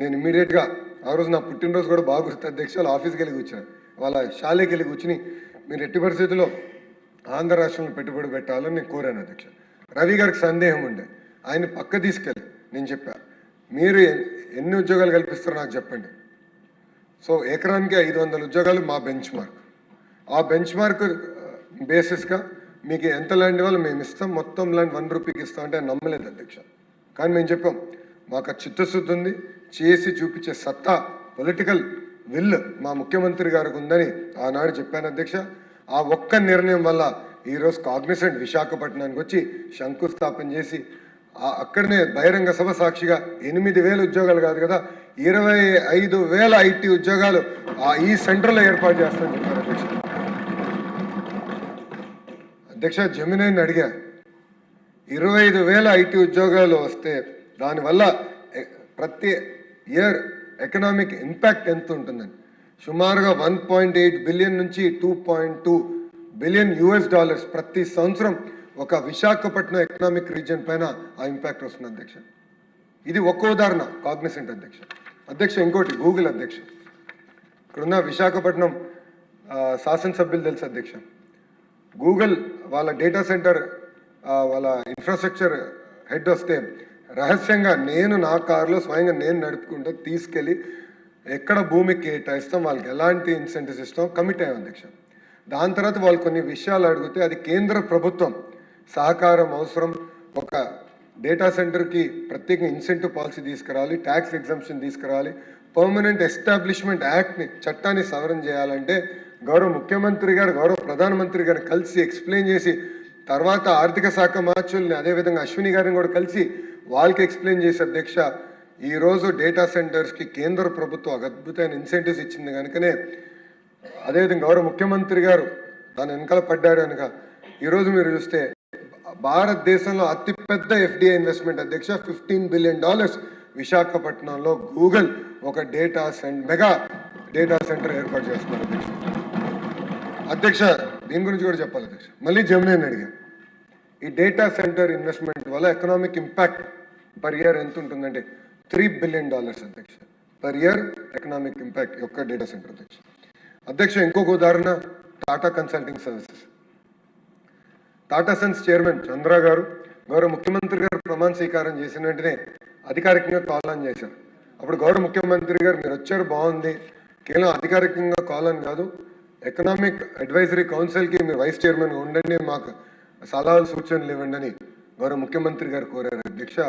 నేను ఇమ్మీడియట్గా ఆ రోజు నా పుట్టినరోజు కూడా బాగా గుర్తు అధ్యక్ష. వాళ్ళ ఆఫీస్కి వెళ్ళి కూర్చున్నాను, వాళ్ళ శాలేకి వెళ్ళి కూర్చుని మీరు ఎట్టి పరిస్థితుల్లో ఆంధ్ర రాష్ట్రంలో పెట్టుబడి పెట్టాలని నేను కోరాను అధ్యక్ష. రవి గారికి సందేహం ఉండే, ఆయన పక్క తీసుకెళ్ళి నేను చెప్పా, మీరు ఎన్ని ఉద్యోగాలు కల్పిస్తారో నాకు చెప్పండి. సో ఎకరానికి 500 ఉద్యోగాలు మా బెంచ్ మార్క్. ఆ బెంచ్ మార్క్ బేసిస్గా మీకు ఎంత ల్యాండ్ ఇవ్వాలో మేము ఇస్తాం, మొత్తం ల్యాండ్ 1 రూపీకి ఇస్తాం అంటే నమ్మలేదు అధ్యక్ష. కానీ మేము చెప్పాం, మాకు చిత్తశుద్ధి ఉంది, చేసి చూపించే సత్తా, పొలిటికల్ విల్ మా ముఖ్యమంత్రి గారికి ఉందని ఆనాడు చెప్పాను అధ్యక్ష. ఆ ఒక్క నిర్ణయం వల్ల ఈరోజు కాగ్నిసెంట్ విశాఖపట్నానికి వచ్చి శంకుస్థాపన చేసి అక్కడనే బహిరంగ సభ సాక్షిగా 8,000 ఉద్యోగాలు కాదు కదా 25,000 ఐటీ ఉద్యోగాలు ఈ సెంటర్లో ఏర్పాటు చేస్తామని చెప్పారు అధ్యక్ష. అధ్యక్ష జమినైని అడిగా, 25,000 ఐటీ ఉద్యోగాలు వస్తే దానివల్ల ప్రతి ఇయర్ ఎకనామిక్ ఇంపాక్ట్ ఎంత ఉంటుందని. సుమారుగా 1.8 బిలియన్ నుంచి 2.2 బిలియన్ US డాలర్స్ ప్రతి సంవత్సరం ఒక విశాఖపట్నం ఎకనామిక్ రీజియన్ పైన ఆ ఇంపాక్ట్ వస్తుంది అధ్యక్ష. ఇది ఒక్క ఉదాహరణ కాగ్నిసెంట్ అధ్యక్ష. అధ్యక్ష ఇంకోటి గూగుల్ అధ్యక్ష. ఇక్కడున్న విశాఖపట్నం శాసనసభ్యులు తెలుసు అధ్యక్ష. గూగుల్ వాళ్ళ డేటా సెంటర్ వాళ్ళ ఇన్ఫ్రాస్ట్రక్చర్ హెడ్ వస్తే రహస్యంగా నేను నా కారులో స్వయంగా నేను నడుపుకుంటూ తీసుకెళ్ళి ఎక్కడ భూమి కేటాయిస్తాం, వాళ్ళకి ఎలాంటి ఇన్సెంటివ్స్ ఇస్తాం కమిట్ అయ్యాం అధ్యక్ష. దాని తర్వాత వాళ్ళు కొన్ని విషయాలు అడిగితే అది కేంద్ర ప్రభుత్వం సహకారం అవసరం, ఒక డేటా సెంటర్కి ప్రత్యేక ఇన్సెంటివ్ పాలసీ తీసుకురావాలి, ట్యాక్స్ ఎగ్జంప్షన్ తీసుకురావాలి, పర్మనెంట్ ఎస్టాబ్లిష్మెంట్ యాక్ట్ని చట్టాన్ని సవరణ చేయాలంటే గౌరవ ముఖ్యమంత్రి గారు గౌరవ ప్రధానమంత్రి గారు కలిసి ఎక్స్ప్లెయిన్ చేసి, తర్వాత ఆర్థిక శాఖ మార్చుల్ని అదేవిధంగా అశ్విని గారిని కూడా కలిసి వాళ్ళకి ఎక్స్ప్లెయిన్ చేసి అధ్యక్ష ఈరోజు డేటా సెంటర్స్కి కేంద్ర ప్రభుత్వం అద్భుతమైన ఇన్సెంటివ్స్ ఇచ్చింది కనుకనే, అదేవిధంగా గౌరవ ముఖ్యమంత్రి గారు దాని వెనకాల పడ్డారు కనుక ఈరోజు మీరు చూస్తే భారతదేశంలో అతిపెద్ద FDI ఇన్వెస్ట్మెంట్ అధ్యక్ష $15 బిలియన్ విశాఖపట్నంలో గూగుల్ ఒక మెగా డేటా సెంటర్ ఏర్పాటు చేస్తున్నారు అధ్యక్ష. అధ్యక్ష దీని గురించి కూడా చెప్పాలి అధ్యక్ష. మళ్ళీ జమినైని అడిగా, ఈ డేటా సెంటర్ ఇన్వెస్ట్మెంట్ వల్ల ఎకనామిక్ ఇంపాక్ట్ పర్ ఇయర్ ఎంత ఉంటుందంటే $3 బిలియన్ అధ్యక్ష. పర్ ఇయర్ ఎకనామిక్ ఇంపాక్ట్ యొక్క డేటా సెంటర్ అధ్యక్ష. అధ్యక్ష ఇంకొక ఉదాహరణ Tata consulting services. Tata sons chairman Chandra గారు గౌరవ ముఖ్యమంత్రి గారు ప్రమాణ స్వీకారం చేసిన వెంటనే అధికారికంగా కాల్ ఆన్ చేశారు. అప్పుడు గౌరవ ముఖ్యమంత్రి గారు మీరు వచ్చారు బాగుంది, కేవలం అధికారికంగా కాల్ ఆన్ కాదు, ఎకనామిక్ అడ్వైజరీ కౌన్సిల్కి మీరు వైస్ చైర్మన్గా ఉండండి, మాకు సలహాలు సూచనలు ఇవ్వండి అని గౌరవ ముఖ్యమంత్రి గారు కోరారు అధ్యక్ష.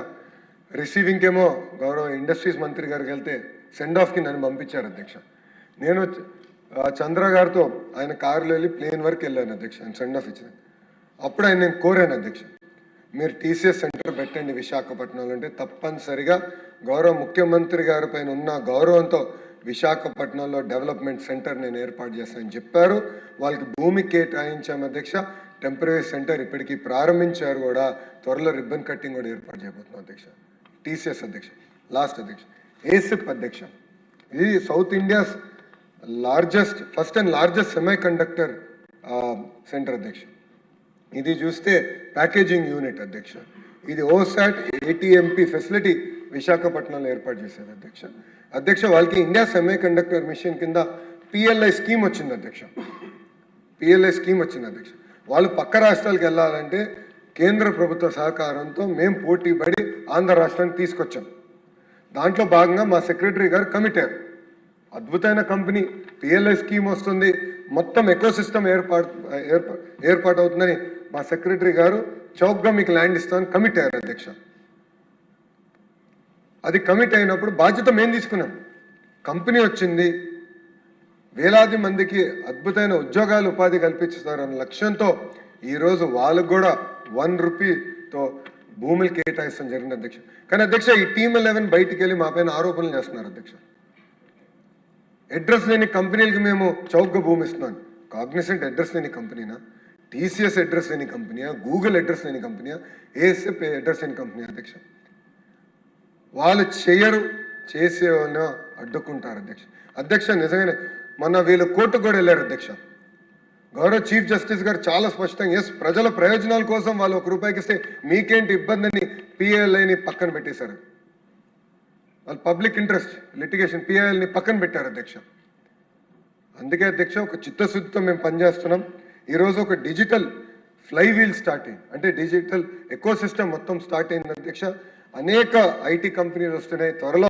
రిసీవింగ్కి ఏమో గౌరవ ఇండస్ట్రీస్ మంత్రి గారికి వెళ్తే సెండ్ ఆఫ్కి నన్ను పంపించారు అధ్యక్ష. నేను చంద్ర గారితో ఆయన కారులో వెళ్ళి ప్లేన్ వరకు వెళ్ళాను అధ్యక్ష, ఆయన సెండ్ ఆఫ్ ఇచ్చాను. అప్పుడు ఆయన నేను కోరాను అధ్యక్ష, మీరు TCS సెంటర్ పెట్టండి విశాఖపట్నంలో అంటే తప్పనిసరిగా గౌరవ ముఖ్యమంత్రి గారి పైన ఉన్న గౌరవంతో విశాఖపట్నంలో డెవలప్మెంట్ సెంటర్ నేను ఏర్పాటు చేస్తానని చెప్పారు. వాళ్ళకి భూమి కేటాయించాము అధ్యక్ష. టెంపరీ సెంటర్ ఇప్పటికీ ప్రారంభించారు కూడా, త్వరలో రిబ్బన్ కట్టింగ్ కూడా ఏర్పాటు చేయబోతున్నాం అధ్యక్ష. TCS అధ్యక్ష. లాస్ట్ అధ్యక్ష ASIP అధ్యక్ష. ఇది south India's first and largest semi conductor centre అధ్యక్ష. ఇది చూస్తే ప్యాకేజింగ్ యూనిట్ అధ్యక్ష. ఇది OSAT ATMP ఫెసిలిటీ విశాఖపట్నంలో ఏర్పాటు చేశారు అధ్యక్ష. అధ్యక్ష వాళ్ళకి ఇండియా సెమీ కండక్టర్ మిషన్ కింద PLI స్కీమ్ వచ్చింది అధ్యక్ష. PLI స్కీమ్ వచ్చింది అధ్యక్ష. వాళ్ళు పక్క రాష్ట్రాలకు వెళ్ళాలంటే కేంద్ర ప్రభుత్వ సహకారంతో మేము పోటీ పడి ఆంధ్ర రాష్ట్రానికి తీసుకొచ్చాం. దాంట్లో భాగంగా మా సెక్రటరీ గారు కమిట్ అయ్యారు. అద్భుతమైన కంపెనీ, PLI స్కీమ్ వస్తుంది, మొత్తం ఎకోసిస్టమ్ ఏర్పాటు అవుతుందని మా సెక్రటరీ గారు చౌక్గా మీకు ల్యాండ్ ఇస్తామని కమిట్ అయ్యారు అధ్యక్ష. అది కమిట్ అయినప్పుడు బాధ్యత మేము తీసుకున్నాం. కంపెనీ వచ్చింది, వేలాది మందికి అద్భుతమైన ఉద్యోగాలు ఉపాధి కల్పిస్తారన్న లక్ష్యంతో ఈరోజు వాళ్ళకు కూడా 1 రూపీతో భూములు కేటాయిస్తాం జరిగింది అధ్యక్ష. కానీ అధ్యక్ష ఈ టీమ్ 11 బయటికి వెళ్ళి మా పైన ఆరోపణలు చేస్తున్నారు అధ్యక్ష. అడ్రస్ లేని కంపెనీలకి మేము చౌక్గా భూమి ఇస్తున్నాను. కాగ్నిసెంట్ అడ్రస్ లేని కంపెనీనా, TCS అడ్రస్ లేని కంపెనీయా, గూగుల్ అడ్రస్ లేని కంపెనీయా, ASIP అడ్రస్ లేని కంపెనీ అధ్యక్ష. వాళ్ళు చేయరు, చేసే వాళ్ళని అడ్డుకుంటారు అధ్యక్ష. అధ్యక్ష నిజంగానే మొన్న వీళ్ళు కోర్టుకు కూడా వెళ్ళారు అధ్యక్ష. గౌరవ చీఫ్ జస్టిస్ గారు చాలా స్పష్టంగా ప్రజల ప్రయోజనాల కోసం వాళ్ళు ₹1 ఇస్తే మీకేంటి ఇబ్బంది అని PLIని పక్కన పెట్టేశారు. వాళ్ళు పబ్లిక్ ఇంట్రెస్ట్ లిటిగేషన్ పిఐఎల్ని పక్కన పెట్టారు అధ్యక్ష. అందుకే అధ్యక్ష ఒక చిత్తశుద్ధితో మేము పనిచేస్తున్నాం. ఈరోజు ఒక డిజిటల్ ఫ్లై వీల్ స్టార్ట్ అయింది, అంటే డిజిటల్ ఎకో సిస్టమ్ మొత్తం స్టార్ట్ అయింది అధ్యక్ష. అనేక ఐటీ కంపెనీలు వస్తున్నాయి. త్వరలో